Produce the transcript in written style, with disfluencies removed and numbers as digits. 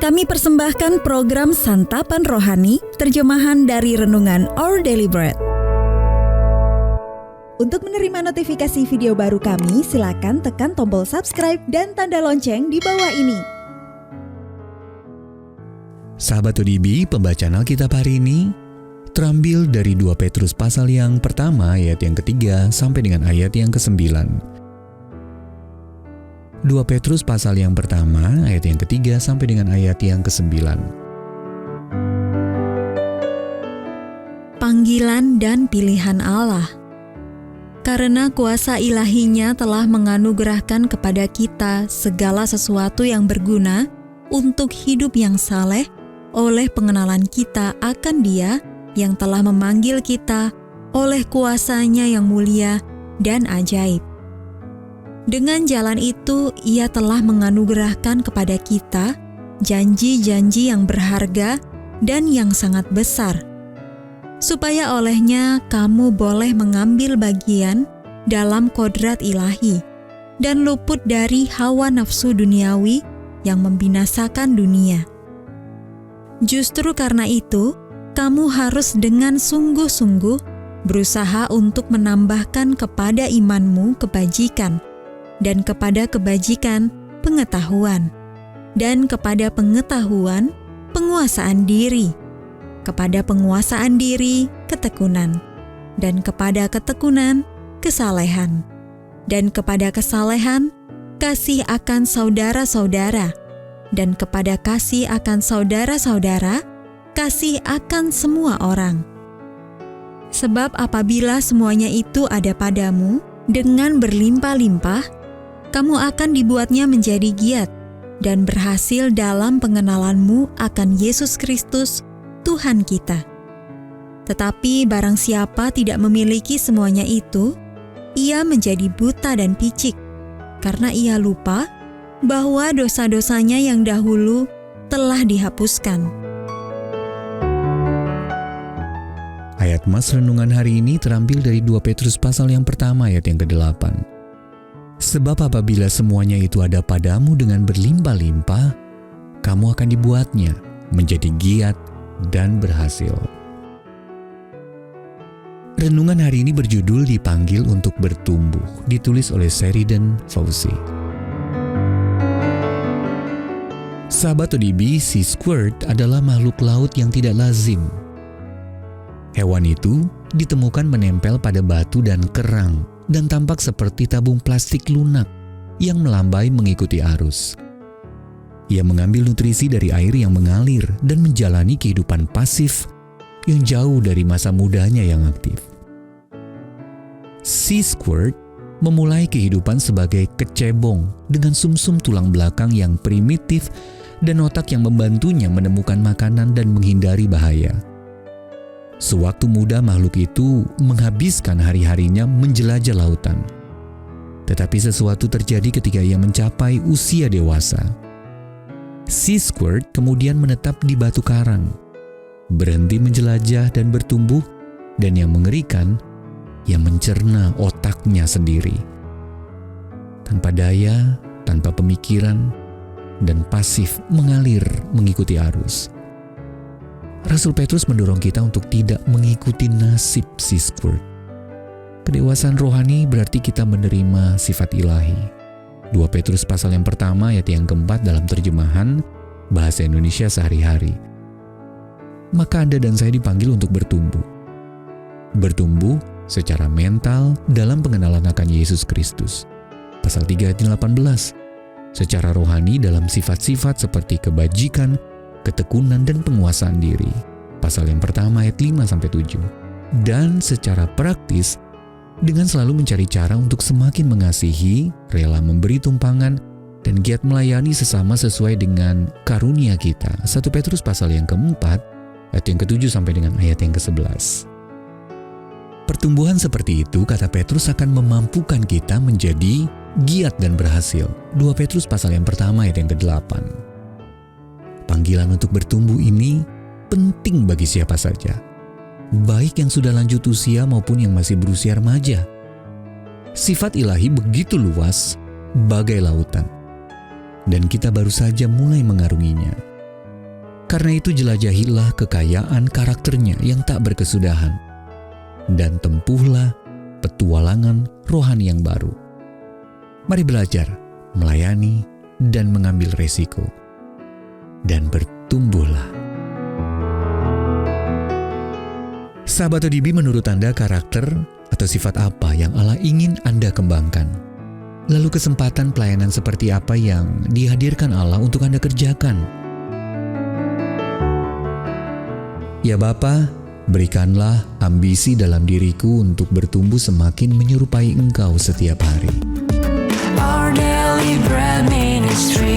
Kami persembahkan program Santapan Rohani, terjemahan dari Renungan Our Daily Bread. Untuk menerima notifikasi video baru kami, silakan tekan tombol subscribe dan tanda lonceng di bawah ini. Sahabat ODB, pembacaan Alkitab hari ini terambil dari 2 Petrus pasal yang pertama ayat yang ketiga sampai dengan ayat yang ke-9. 2 Petrus pasal yang pertama ayat yang ketiga sampai dengan ayat yang ke-9. Panggilan dan pilihan Allah. Karena kuasa ilahinya telah menganugerahkan kepada kita segala sesuatu yang berguna untuk hidup yang saleh oleh pengenalan kita akan Dia yang telah memanggil kita oleh kuasa-Nya yang mulia dan ajaib. Dengan jalan itu, Ia telah menganugerahkan kepada kita janji-janji yang berharga dan yang sangat besar, supaya olehnya kamu boleh mengambil bagian dalam kodrat ilahi dan luput dari hawa nafsu duniawi yang membinasakan dunia. Justru karena itu, kamu harus dengan sungguh-sungguh berusaha untuk menambahkan kepada imanmu kebajikan, dan kepada kebajikan pengetahuan, dan kepada pengetahuan penguasaan diri, kepada penguasaan diri ketekunan, dan kepada ketekunan kesalehan, dan kepada kesalehan kasih akan saudara-saudara, dan kepada kasih akan saudara-saudara kasih akan semua orang. Sebab apabila semuanya itu ada padamu dengan berlimpah-limpah, kamu akan dibuatnya menjadi giat dan berhasil dalam pengenalanmu akan Yesus Kristus, Tuhan kita. Tetapi barang siapa tidak memiliki semuanya itu, ia menjadi buta dan picik, karena ia lupa bahwa dosa-dosanya yang dahulu telah dihapuskan. Ayat mas renungan hari ini terambil dari 2 Petrus pasal yang pertama ayat yang ke-8. Sebab apabila semuanya itu ada padamu dengan berlimpah-limpah, kamu akan dibuatnya menjadi giat dan berhasil. Renungan hari ini berjudul Dipanggil untuk Bertumbuh, ditulis oleh Sheridan Fauzi. Sahabat ODB, sea squirt adalah makhluk laut yang tidak lazim. Hewan itu ditemukan menempel pada batu dan kerang dan tampak seperti tabung plastik lunak yang melambai mengikuti arus. Ia mengambil nutrisi dari air yang mengalir dan menjalani kehidupan pasif yang jauh dari masa mudanya yang aktif. Sea squirt memulai kehidupan sebagai kecebong dengan sumsum tulang belakang yang primitif dan otak yang membantunya menemukan makanan dan menghindari bahaya. Sewaktu muda makhluk itu menghabiskan hari-harinya menjelajah lautan. Tetapi sesuatu terjadi ketika ia mencapai usia dewasa. Sea squirt kemudian menetap di batu karang, berhenti menjelajah dan bertumbuh, dan yang mengerikan, ia mencerna otaknya sendiri. Tanpa daya, tanpa pemikiran, dan pasif mengalir mengikuti arus. Rasul Petrus mendorong kita untuk tidak mengikuti nasib sea squirt. Kedewasaan rohani berarti kita menerima sifat ilahi. 2 Petrus pasal yang pertama ayat yang keempat dalam terjemahan Bahasa Indonesia Sehari-hari. Maka Anda dan saya dipanggil untuk bertumbuh. Bertumbuh secara mental dalam pengenalan akan Yesus Kristus. Pasal 3 ayat 18. Secara rohani dalam sifat-sifat seperti kebajikan, ketekunan dan penguasaan diri. Pasal yang pertama ayat 5-7. Dan secara praktis dengan selalu mencari cara untuk semakin mengasihi, rela memberi tumpangan, dan giat melayani sesama sesuai dengan karunia kita. 1 Petrus pasal yang keempat ayat yang ke-7 sampai dengan ayat yang ke-11. Pertumbuhan seperti itu, kata Petrus, akan memampukan kita menjadi giat dan berhasil. 2 Petrus pasal yang pertama ayat yang ke-8. Panggilan untuk bertumbuh ini penting bagi siapa saja, baik yang sudah lanjut usia maupun yang masih berusia remaja. Sifat ilahi begitu luas, bagai lautan, dan kita baru saja mulai mengarunginya. Karena itu jelajahilah kekayaan karakternya yang tak berkesudahan, dan tempuhlah petualangan rohani yang baru. Mari belajar, melayani, dan mengambil resiko, dan bertumbuhlah. Sahabat ODB, menurut Anda karakter atau sifat apa yang Allah ingin Anda kembangkan? Lalu kesempatan pelayanan seperti apa yang dihadirkan Allah untuk Anda kerjakan? Ya Bapa, berikanlah ambisi dalam diriku untuk bertumbuh semakin menyerupai Engkau setiap hari. Our Daily Bread Ministry.